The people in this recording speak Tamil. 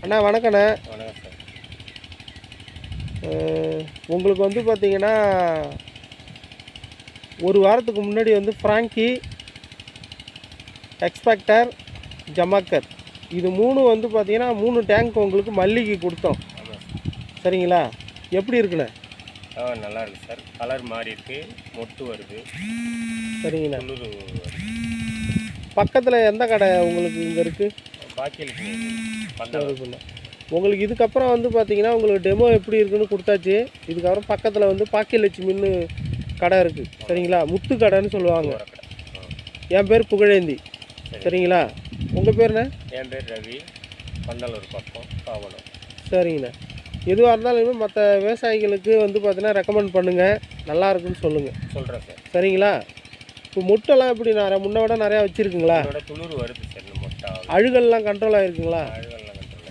அண்ணா வணக்கண்ணே. வணக்கம் சார். உங்களுக்கு வந்து பார்த்தீங்கன்னா ஒரு வாரத்துக்கு முன்னாடி வந்து ஃப்ராங்கி, எக்ஸ்பெக்டர், ஜமாக்கர் இது 3 வந்து பார்த்தீங்கன்னா 3 டேங்க் உங்களுக்கு மல்லிகை கொடுத்தோம். ஆமாம் சார். சரிங்களா? எப்படி இருக்குண்ணே? நல்லா இருக்குது சார். கலர் மாறி இருக்கு, மொட்டு வருது. சரிங்கண்ணா. துளுரு வருது. பக்கத்தில் எந்த கடை உங்களுக்கு இங்கே இருக்குது? பாக்கியலுக்கு இருக்குண்ணா. உங்களுக்கு இதுக்கப்புறம் வந்து பார்த்தீங்கன்னா உங்களுக்கு டெமோ எப்படி இருக்குன்னு கொடுத்தாச்சு. இதுக்கப்புறம் பக்கத்தில் வந்து பாக்கியலட்சுமின்னு கடை இருக்குது. சரிங்களா? முத்து கடைன்னு சொல்லுவாங்க. என் பேர் புகழேந்தி. சரிங்களா? உங்கள் பேருண்ணே? என் பேர் ரவி. பந்தலூர் பக்கம் காவலம். சரிங்கண்ணா. எதுவாக இருந்தாலும் மற்ற விவசாயிகளுக்கு வந்து பார்த்தீங்கன்னா ரெக்கமெண்ட் பண்ணுங்கள், நல்லா இருக்குன்னு சொல்லுங்கள். சொல்கிறேன் சார். சரிங்களா? இப்போ முட்டைலாம் எப்படி முன்ன விட நிறையா வச்சுருக்குங்களா? துளுரு வருது சார். மொட்டை அழுகல்லாம் கண்ட்ரோல் ஆகிருக்குங்களா? அழுகல்